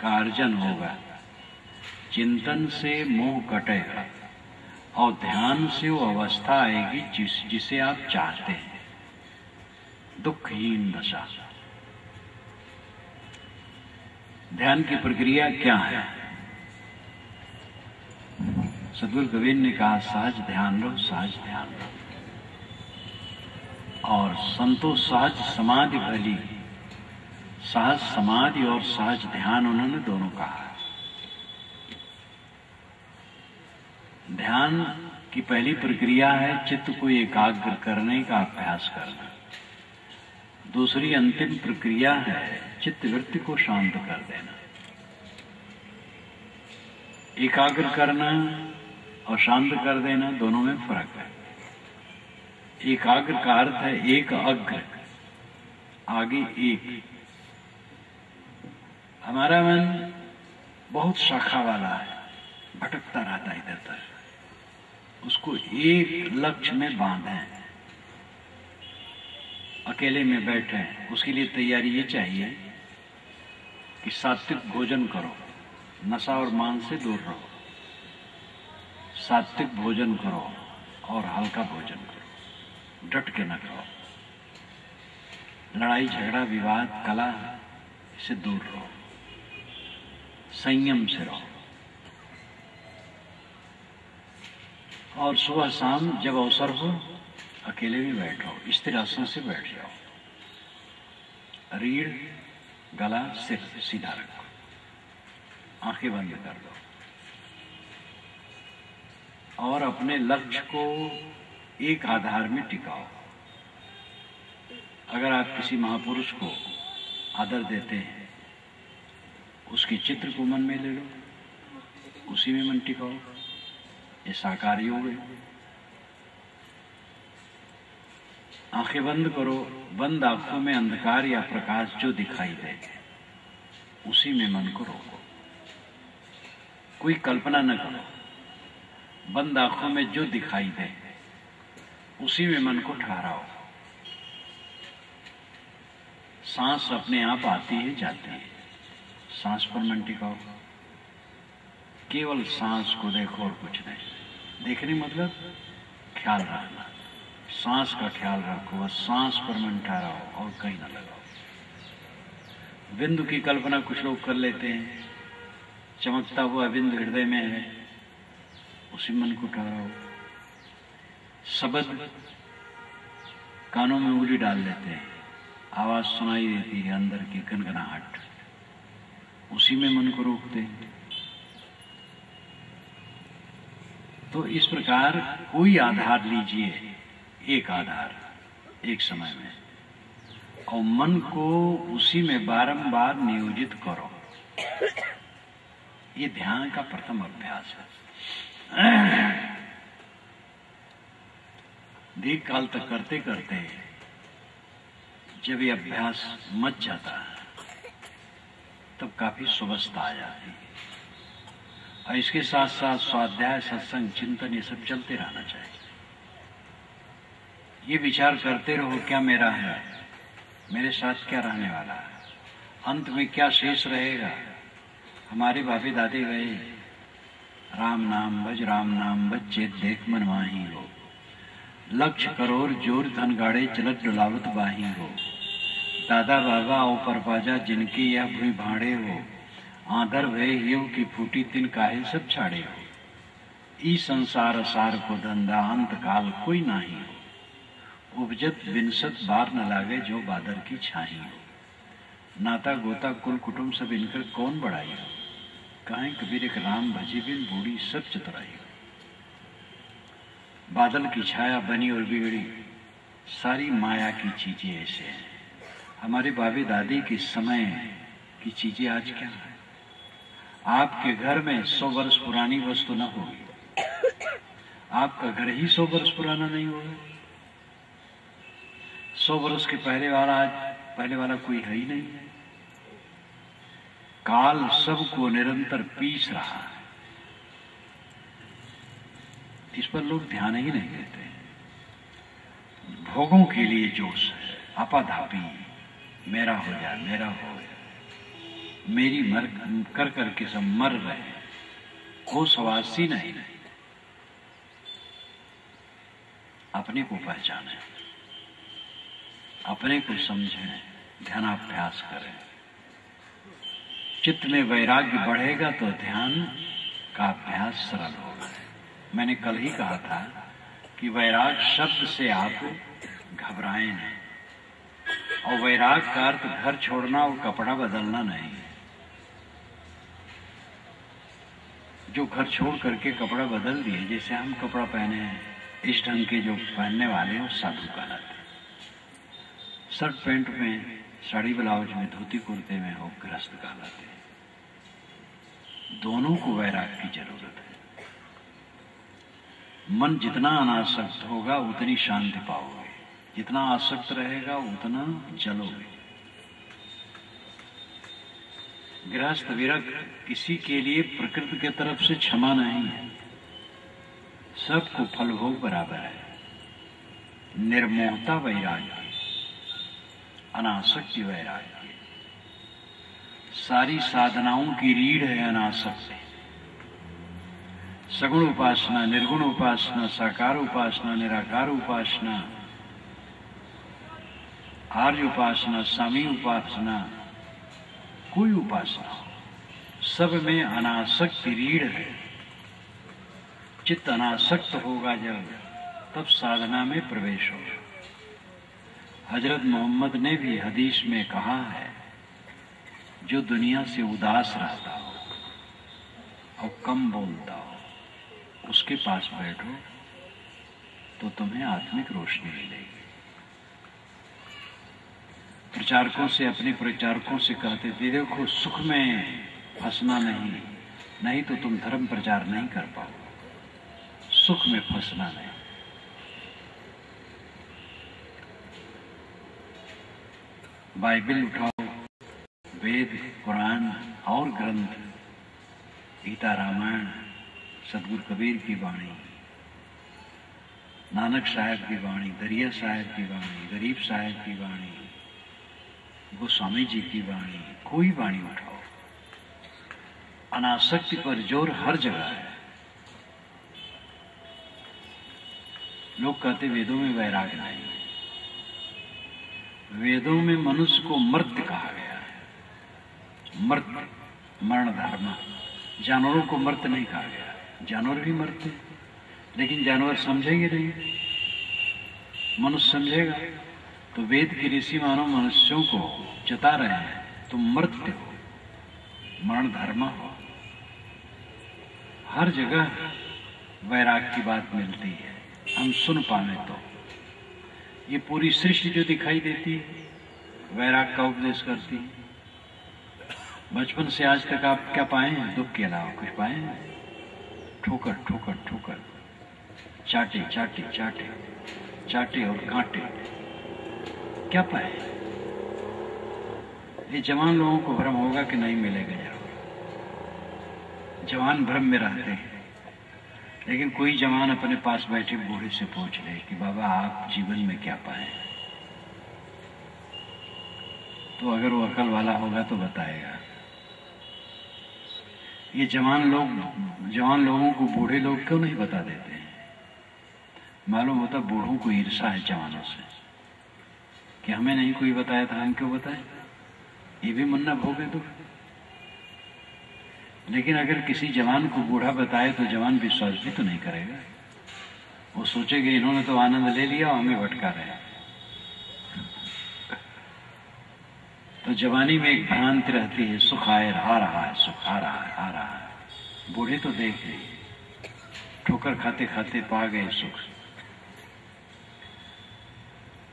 का अर्जन होगा, चिंतन से मोह कटेगा और ध्यान से वो अवस्था आएगी जिसे आप चाहते हैं, दुखहीन दशा। ध्यान की प्रक्रिया क्या है? सद्गुरु कबीर ने कहा, सहज ध्यान लो, सहज ध्यान लो। और संतो सहज समाधि भली, सहज समाधि और सहज ध्यान उन्होंने दोनों कहा। ध्यान की पहली प्रक्रिया है चित्त को एकाग्र करने का अभ्यास करना। दूसरी अंतिम प्रक्रिया है चित्त वृत्ति को शांत कर देना। एकाग्र करना और शांत कर देना, दोनों में फर्क है। एकाग्र का अर्थ है एक अग्र, आगे एक। हमारा मन बहुत शाखा वाला है, भटकता रहता है इधर उधर। उसको एक लक्ष्य में बांधें, अकेले में बैठे। उसके लिए तैयारी ये चाहिए कि सात्विक भोजन करो, नशा और मांस से दूर रहो। सात्विक भोजन करो और हल्का भोजन करो, डट के न खाओ। लड़ाई झगड़ा विवाद कला से दूर रहो, संयम से रहो। और सुबह शाम जब अवसर हो अकेले भी बैठो, स्थिर आसन से बैठ जाओ। रीढ़, गला, सिर सीधा रखो, आंखें बंद कर दो और अपने लक्ष्य को एक आधार में टिकाओ। अगर आप किसी महापुरुष को आदर देते हैं, उसके चित्र को मन में ले लो, उसी में मन टिकाओ। ये साकार योग है। आंखें बंद करो, बंद आंखों में अंधकार या प्रकाश जो दिखाई दे उसी में मन को रोको। कोई कल्पना न करो, बंद आंखों में जो दिखाई दे उसी में मन को ठहराओ। सांस अपने आप आती है जाती है, सांस पर मन टिकाओ। केवल सांस को देखो और कुछ नहीं। देखने मतलब ख्याल रखना, सांस का ख्याल रखो, बस सांस पर मन ठहराओ और कहीं ना लगाओ। बिंदु की कल्पना कुछ लोग कर लेते हैं, चमकता हुआ बिंदु हृदय में है, उसी मन को ठहराओ। शब्द कानों में उंगली डाल लेते हैं, आवाज सुनाई देती है अंदर की गनगनाहट, उसी में मन को रोकते हैं। तो इस प्रकार कोई आधार लीजिए, एक आधार एक समय में, और मन को उसी में बारंबार नियोजित करो। ये ध्यान का प्रथम अभ्यास है। दीर्घ काल तक करते करते जब ये अभ्यास मच जाता है तब काफी स्वस्थता आ जाती है। और इसके साथ साथ स्वाध्याय, सत्संग, चिंतन ये सब चलते रहना चाहिए। ये विचार करते रहो क्या मेरा है, मेरे साथ क्या रहने वाला है, अंत में क्या शेष रहेगा। हमारे बापी दादी गए, राम नाम बज चेत देख मन माही हो, लक्ष्य करोड़ जोर धन गाड़े चलत डुलावत बाही हो। दादा बाबा ओ परपाजा जिनकी यह भूमि भाड़े हो, आदर भय हियो की फूटी तिन काहे सब छाड़े हो। ई संसार सार को धंधा अंत काल कोई नाही हो, उपजत बिनसत बार न लागे जो बादर की छाही हो। नाता गोता कुल कुटुंब सब इनकर कौन बढ़ाई हो, काहे कबीर एक राम भजी बिन बूढ़ी सब चतुराई हो। बादल की छाया बनी और बिगड़ी, सारी माया की चीजें ऐसे हैं। हमारे बाबे दादी के समय की चीजें आज क्या है। आपके घर में 100 वर्ष पुरानी वस्तु न होगी, आपका घर ही 100 वर्ष पुराना नहीं होगा। 100 वर्ष के पहले वाला कोई है ही नहीं है। काल सबको निरंतर पीस रहा है, इस पर लोग ध्यान ही नहीं देते। भोगों के लिए जोश है, आपाधापी, मेरा हो जाए, मेरा हो जाए, मेरी मर कर करके सब मर रहे, को सवासी नहीं। अपने को पहचाने, अपने को समझें, ध्यानाभ्यास करें। चित्त में वैराग्य बढ़ेगा तो ध्यान का अभ्यास सरल होगा। मैंने कल ही कहा था कि वैराग शब्द से आप घबराएं नहीं, और वैराग का अर्थ घर छोड़ना और कपड़ा बदलना नहीं। जो घर छोड़ करके कपड़ा बदल दिए, जैसे हम कपड़ा पहने हैं, इस ढंग के जो पहनने वाले हैं साधु कहलाते। शर्ट पैंट में, साड़ी ब्लाउज में, धोती कुर्ते में हो गृहस्थ कहलाते। दोनों को वैराग की जरूरत है। मन जितना अनासक्त होगा उतनी शांति पाओगे, जितना आसक्त रहेगा उतना जलोगे। गृहस्थ विरक्त किसी के लिए प्रकृति की तरफ से क्षमा नहीं है, सबको फल भोग बराबर है। निर्मोहता वैराग्य, अनासक्ति वैराग्य। सारी साधनाओं की रीढ़ है अनासक्ति। सगुण उपासना, निर्गुण उपासना, साकार उपासना, निराकार उपासना, आर्य उपासना, सामी उपासना, कोई उपासना, सब में अनासक्ति रीढ़ है। चित्त अनासक्त होगा जब, तब साधना में प्रवेश होगा। हजरत मोहम्मद ने भी हदीस में कहा है, जो दुनिया से उदास रहता हो और कम बोलता हो, उसके पास बैठो तो तुम्हें आत्मिक रोशनी मिलेगी। प्रचारकों से, अपने प्रचारकों से कहते थे, देखो सुख में फंसना नहीं तो तुम धर्म प्रचार नहीं कर पाओगे। सुख में फंसना नहीं। बाइबल उठाओ, वेद, कुरान और ग्रंथ, गीता, रामायण, सतगुरु कबीर की वाणी, नानक साहब की वाणी, दरिया साहब की वाणी, गरीब साहब की वाणी, गोस्वामी जी की वाणी, कोई वाणी उठाओ। अनासक्ति पर जोर हर जगह है। लोग कहते वेदों में वैराग नहीं। वेदों में मनुष्य को मर्त्य कहा गया है। मर्त्य, मरण धर्म। जानवरों को मर्त्य नहीं कहा गया। जानवर भी मरते, लेकिन जानवर समझेंगे नहीं, मनुष्य समझेगा। तो वेद के ऋषि मानव मनुष्यों को चता रहे हैं, तुम मर्त्य हो, मरण धर्म हो। हर जगह वैराग की बात मिलती है, हम सुन पाए तो। ये पूरी सृष्टि जो दिखाई देती है वैराग का उपदेश करती है। बचपन से आज तक आप क्या पाए हैं? दुख के अलावा कुछ पाए हैं? ठोकर ठोकर ठोकर, चाटे चाटे चाटे, चाटे और कांटे, क्या पाए? ये जवान लोगों को भ्रम होगा कि नहीं मिलेगा जरूर। जवान भ्रम में रहते हैं, लेकिन कोई जवान अपने पास बैठे बूढ़े से पूछ ले कि बाबा आप जीवन में क्या पाए, तो अगर वो अकल वाला होगा तो बताएगा। ये जवान लोगों को बूढ़े लोग क्यों नहीं बता देते हैं? मालूम होता बूढ़ों को ईर्षा है जवानों से कि हमें नहीं कोई बताया था, हम क्यों बताएं, ये भी मुन्ना भोगे दुख। लेकिन अगर किसी जवान को बूढ़ा बताए तो जवान विश्वास भी तो नहीं करेगा। वो सोचेगा इन्होंने तो आनंद ले लिया और हमें भटका रहे हैं। तो जवानी में एक भ्रांति रहती है, सुख आ रहा है, सुख आ रहा है, आ रहा है। बूढ़े तो देख लिए, ठोकर खाते खाते पा गए सुख।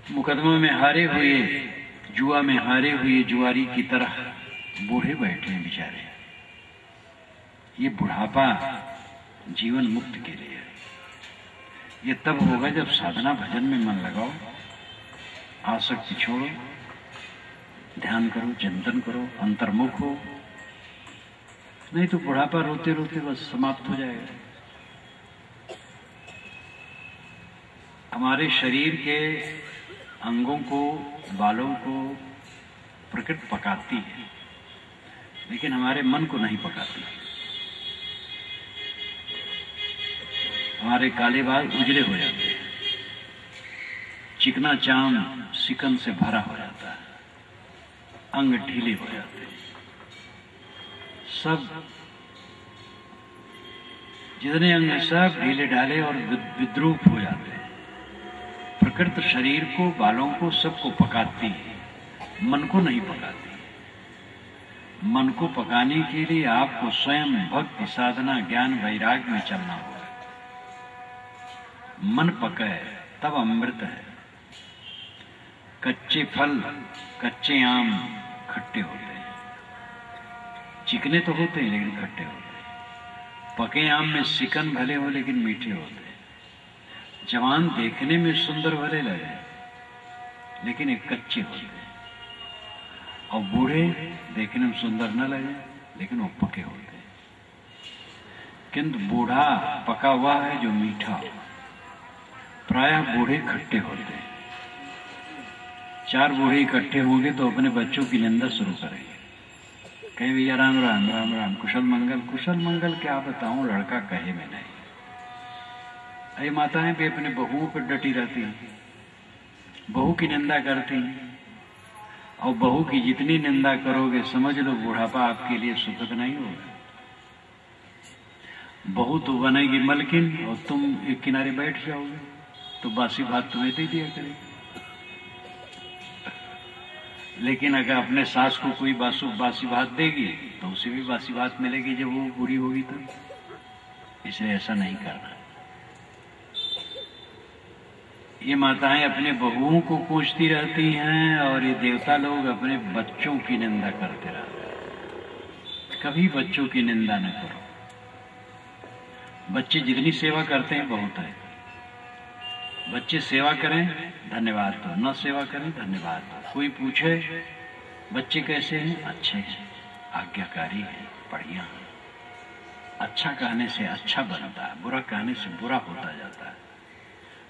मुकदमा में हारे हुए, जुआ में हारे हुए जुआरी की तरह बूढ़े बैठे हैं बेचारे। ये बुढ़ापा जीवन मुक्त के लिए है। ये तब होगा जब साधना भजन में मन लगाओ, आसक्ति छोड़ो, ध्यान करो, चिंतन करो, अंतर्मुख हो। नहीं तो बुढ़ापा रोते रोते बस समाप्त हो जाएगा। हमारे शरीर के अंगों को, बालों को प्रकृति पकाती है, लेकिन हमारे मन को नहीं पकाती। हमारे काले बाल उजले हो जाते हैं, चिकना चाम सिकन से भरा हो जाता है, अंग ढीले हो जाते हैं, सब जितने अंग सब ढीले ढाले और विद्रूप हो जाते हैं। प्रकृति शरीर को, बालों को, सबको पकाती है, मन को नहीं पकाती। मन को पकाने के लिए आपको स्वयं भक्ति, साधना, ज्ञान, वैराग्य में चलना होगा। मन पके तब अमृत है। कच्चे फल, कच्चे आम खट्टे होते हैं, चिकने तो होते हैं लेकिन खट्टे होते हैं। पके आम में सिकन भले हो लेकिन मीठे होते हैं। जवान देखने में सुंदर भले लगे लेकिन एक कच्चे होते हैं, और बूढ़े देखने में सुंदर न लगे लेकिन वो पके होते हैं। किंतु बूढ़ा पका हुआ है जो मीठा, प्रायः बूढ़े खट्टे होते हैं। 4 बूढ़े इकट्ठे होंगे तो अपने बच्चों की निंदा शुरू करेंगे, कहे भैया राम राम राम राम, कुशल मंगल। कुशल मंगल क्या बताऊं, लड़का कहे में नहीं। अरे माताएं भी अपने बहुओं पर डटी रहती हैं, बहू की निंदा करती हैं, और बहू की जितनी निंदा करोगे समझ लो बुढ़ापा आपके लिए सुखद नहीं होगा। बहू तो बनेगी मलकिन और तुम एक किनारे बैठ जाओगे, तो बासी भात तुम्हें दे दिया करेगी। लेकिन अगर अपने सास को कोई बासी भात देगी तो उसे भी बासी भात मिलेगी जब वो बुरी होगी तो। इसलिए ऐसा नहीं करना। ये माताएं अपने बहुओं को कोसती रहती हैं और ये देवता लोग अपने बच्चों की निंदा करते रहते हैं। कभी बच्चों की निंदा न करो। बच्चे जितनी सेवा करते हैं बहुत है। बच्चे सेवा करें धन्यवाद दो, न सेवा करें धन्यवाद दो। कोई पूछे बच्चे कैसे हैं, अच्छे हैं, आज्ञाकारी हैं, बढ़िया हैं। अच्छा कहने से अच्छा बनता है, बुरा कहने से बुरा होता जाता है।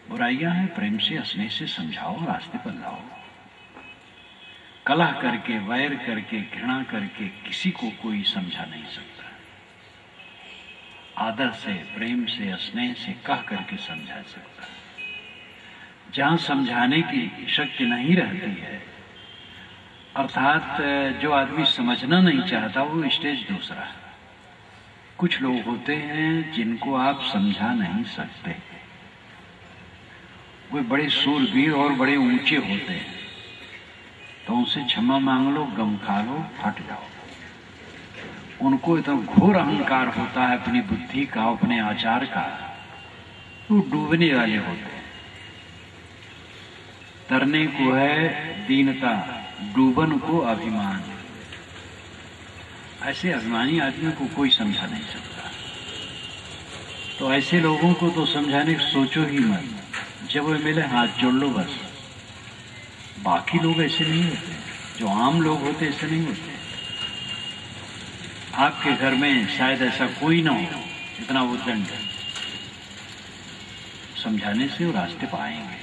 बुराइयां हैं, प्रेम से, स्नेह से समझाओ, रास्ते पर लाओ। कलह करके, वैर करके, घृणा करके किसी को कोई समझा नहीं सकता। आदर से, प्रेम से, स्नेह से कह करके समझा सकता है। जहां समझाने की शक्ति नहीं रहती है, अर्थात जो आदमी समझना नहीं चाहता, वो स्टेज दूसरा है। कुछ लोग होते हैं जिनको आप समझा नहीं सकते। वे बड़े शूरवीर और बड़े ऊंचे होते हैं, तो उनसे क्षमा मांग लो, गम खा लो, हट जाओ। उनको इतना घोर अहंकार होता है अपनी बुद्धि का, अपने आचार का, वो डूबने वाले होते हैं। तरने को है दीनता, डूबन को अभिमान। ऐसे अभिमानी आदमी को कोई समझा नहीं सकता। तो ऐसे लोगों को तो समझाने की सोचो ही मत। जब वे मिले हाथ जोड़ लो बस। बाकी लोग ऐसे नहीं होते। जो आम लोग होते ऐसे नहीं होते। आपके घर में शायद ऐसा कोई ना हो इतना उद्दंड, समझाने से वो रास्ते पर आएंगे।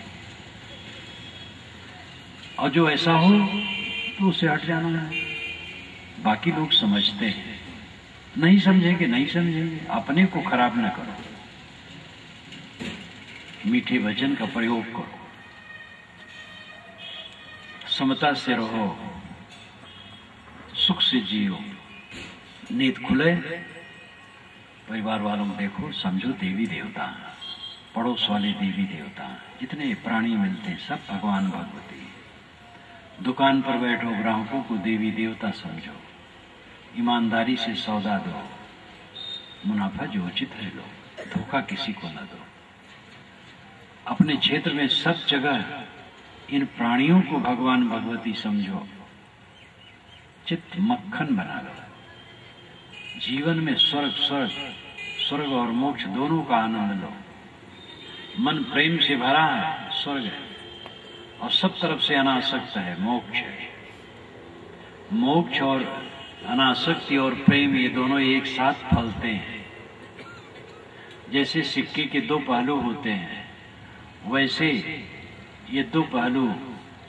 और जो ऐसा हो तो उसे हट जाना है। बाकी लोग समझते हैं, नहीं समझेंगे नहीं समझेंगे, अपने को खराब ना करो। मीठे वचन का प्रयोग करो, समता से रहो, सुख से जियो। नींद खुले, परिवार वालों को देखो, समझो देवी देवता, पड़ोस वाले देवी देवता, जितने प्राणी मिलते हैं सब भगवान भगवती। दुकान पर बैठो, ग्राहकों को देवी देवता समझो, ईमानदारी से सौदा दो, मुनाफा जो उचित है लो, धोखा किसी को न दो। अपने क्षेत्र में सब जगह इन प्राणियों को भगवान भगवती समझो, चित्त मक्खन बना लो। जीवन में स्वर्ग और मोक्ष दोनों का आनंद लो। मन प्रेम से भरा है, स्वर्ग है, और सब तरफ से अनासक्त है, मोक्ष है। मोक्ष और अनासक्ति और प्रेम ये दोनों एक साथ फलते हैं। जैसे सिक्के के दो पहलू होते हैं, वैसे ये दो पहलू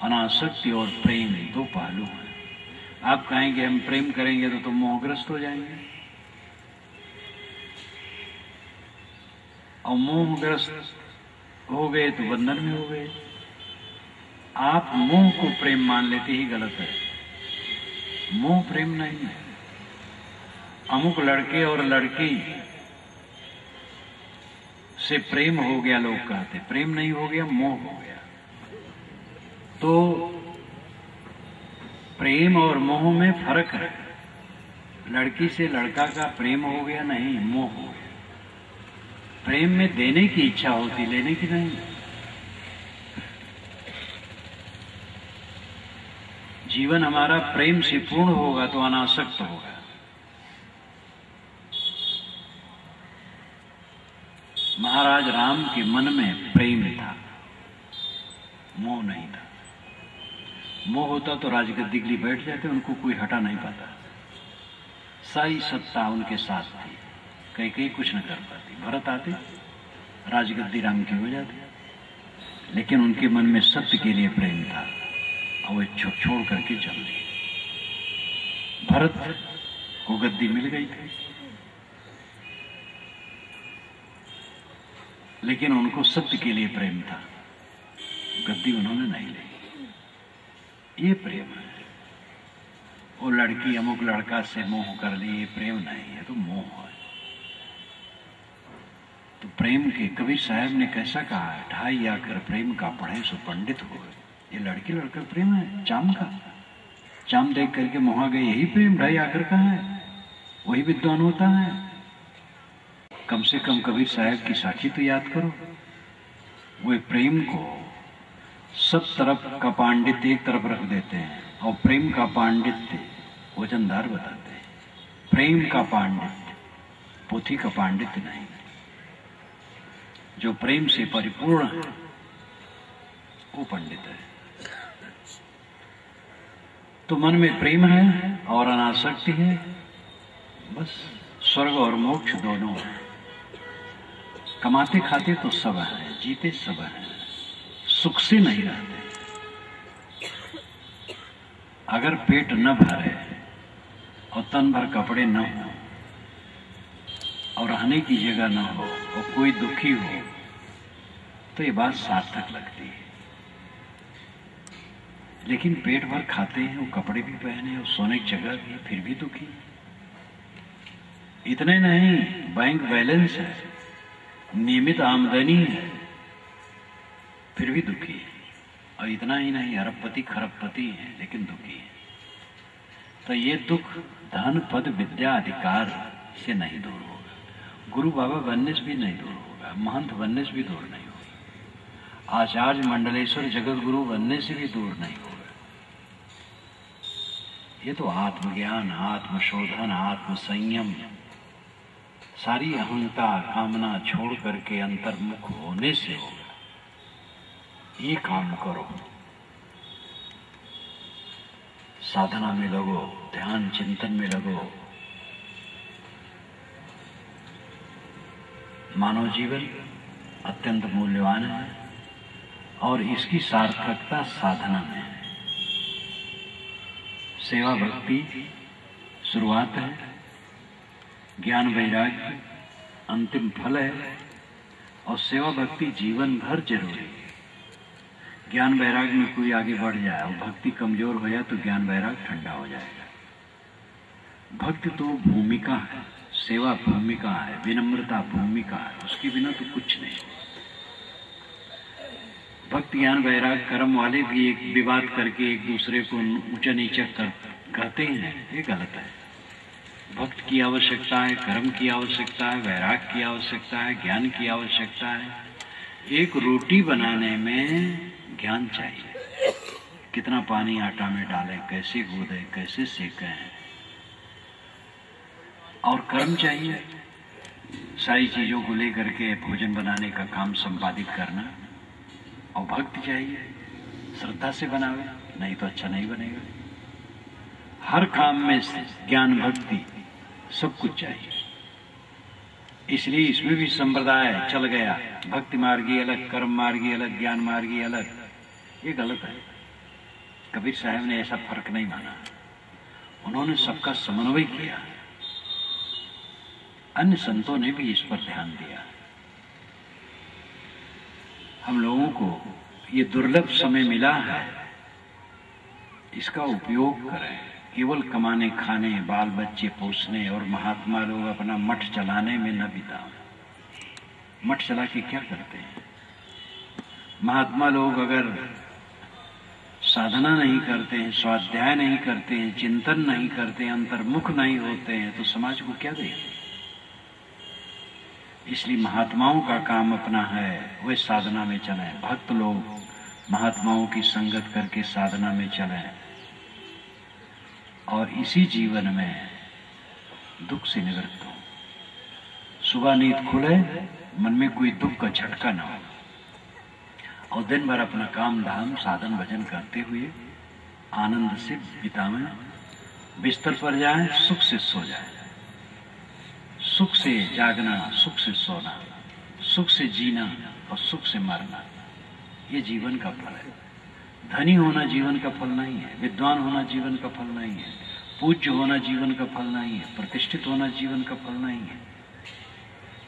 अनासक्ति और प्रेम दो पहलू हैं। आप कहेंगे हम प्रेम करेंगे तो तुम मोहग्रस्त हो जाएंगे, और मोहग्रस्त हो गए तो बंधन में हो गए। आप मोह को प्रेम मान लेते ही गलत है। मोह प्रेम नहीं है। अमुक लड़के और लड़की से प्रेम हो गया, लोग कहते, प्रेम नहीं हो गया, मोह हो गया। तो प्रेम और मोह में फर्क है। लड़की से लड़का का प्रेम हो गया नहीं, मोह हो गया। प्रेम में देने की इच्छा होती, लेने की नहीं। जीवन हमारा प्रेम से पूर्ण होगा तो अनासक्त होगा। महाराज राम के मन में प्रेम था, मोह नहीं था। मोह होता तो राजगद्दी के लिए बैठ जाते, उनको कोई हटा नहीं पाता। सारी सत्ता उनके साथ थी, कई कुछ न कर पाती। भरत आते, राजगद्दी राम की हो जाती, लेकिन उनके मन में सत्य के लिए प्रेम था और वे छोड़ करके चल दिए। भरत को गद्दी मिल गई थी, लेकिन उनको सत्य के लिए प्रेम था, गद्दी उन्होंने नहीं ली। ये प्रेम है। वो लड़की अमुक लड़का से मोह कर ली, ये प्रेम नहीं है, तो मोह है। तो प्रेम के कबीर साहब ने कैसा कहा है, ढाई आकर प्रेम का पढ़े सो पंडित हो। ये लड़की लड़का प्रेम है, चाम का। चाम देख करके मोहा गए, यही प्रेम ढाई आकर का है, वही विद्वान होता है। कम से कम कबीर साहब की साखी तो याद करो। वे प्रेम को सब तरफ का पांडित्य एक तरफ रख देते हैं और प्रेम का पांडित्य वजनदार बताते हैं। प्रेम का पांडित्य, पोथी का पांडित्य नहीं। जो प्रेम से परिपूर्ण है वो पंडित है। तो मन में प्रेम है और अनासक्ति है, बस स्वर्ग और मोक्ष दोनों है। कमाते खाते तो सब है, जीते सब है, सुख से नहीं रहते। अगर पेट न भरे और तन भर कपड़े न हो और रहने की जगह न हो और कोई दुखी हो, तो ये बात सार्थक लगती है। लेकिन पेट भर खाते हैं और कपड़े भी पहने और सोने की जगह भी, फिर भी दुखी। इतने नहीं, बैंक बैलेंस है, नियमित आमदनी है, फिर भी दुखी है। और इतना ही नहीं, अरबपति खरबपति है लेकिन दुखी है। तो ये दुख धन पद विद्या अधिकार से नहीं दूर होगा, गुरु बाबा बनने से भी नहीं दूर होगा, महंत बनने से भी दूर नहीं होगा, आचार्य मंडलेश्वर जगत गुरु बनने से भी दूर नहीं होगा। ये तो आत्मज्ञान, आत्मशोधन, आत्मसंयम, सारी अहंता कामना छोड़ करके अंतर्मुख होने से होगा। ये काम करो। साधना में लगो, ध्यान चिंतन में लगो। मानव जीवन अत्यंत मूल्यवान है और इसकी सार्थकता साधना में है। सेवा भक्ति शुरुआत है, ज्ञान वैराग्य अंतिम फल है, और सेवा भक्ति जीवन भर जरूरी है। ज्ञान वैराग्य में कोई आगे बढ़ जाए और भक्ति कमजोर हो जाए तो ज्ञान वैराग्य ठंडा हो जाएगा। भक्ति तो भूमिका है, सेवा भूमिका है, विनम्रता भूमिका है, उसके बिना तो कुछ नहीं। भक्ति ज्ञान वैराग्य कर्म वाले भी एक विवाद करके एक दूसरे को ऊंचा नीचा कहते हैं, ये गलत है। भक्त की आवश्यकता है, कर्म की आवश्यकता है, वैराग्य की आवश्यकता है, ज्ञान की आवश्यकता है। एक रोटी बनाने में ज्ञान चाहिए, कितना पानी आटा में डालें, कैसे गूंदें, कैसे सेकें, और कर्म चाहिए, सारी चीजों को लेकर के भोजन बनाने का काम संपादित करना। और भक्ति चाहिए, श्रद्धा से बनावे, नहीं तो अच्छा नहीं बनेगा। हर काम में ज्ञान भक्ति सब कुछ चाहिए। इसलिए इसमें भी संप्रदाय चल गया, भक्ति मार्गी अलग, कर्म मार्गी अलग, ज्ञान मार्गी अलग। ये गलत है। कबीर साहब ने ऐसा फर्क नहीं माना, उन्होंने सबका समन्वय किया। अन्य संतों ने भी इस पर ध्यान दिया। हम लोगों को ये दुर्लभ समय मिला है, इसका उपयोग करें। केवल कमाने खाने, बाल बच्चे पोसने और महात्मा लोग अपना मठ चलाने में न बिताएं। मठ चला के क्या करते हैं? महात्मा लोग अगर साधना नहीं करते हैं, स्वाध्याय नहीं करते हैं, चिंतन नहीं करते हैं, अंतर्मुख नहीं होते हैं, तो समाज को क्या देंगे? इसलिए महात्माओं का काम अपना है, वे साधना में चलें। भक्त लोग महात्माओं की संगत करके साधना में चलें और इसी जीवन में दुख से निवृत्त हो। सुबह नींद खुले, मन में कोई दुख का झटका न हो, और दिन भर अपना काम धाम साधन भजन करते हुए आनंद से बितावें। बिस्तर पर जाएं, सुख से सो जाएं। सुख से जागना, सुख से सोना, सुख से जीना और सुख से मरना, ये जीवन का फल है। धनी होना जीवन का फल नहीं है, विद्वान होना जीवन का फल नहीं है, पूज्य होना जीवन का फल नहीं है, प्रतिष्ठित होना जीवन का फल नहीं है।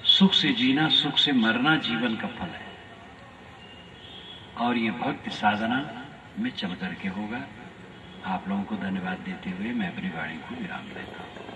सुख से जीना, सुख से मरना जीवन का फल है। और ये भक्ति साधना में चल करके होगा। आप लोगों को धन्यवाद देते हुए मैं अपनी वाणी को विराम देता हूँ।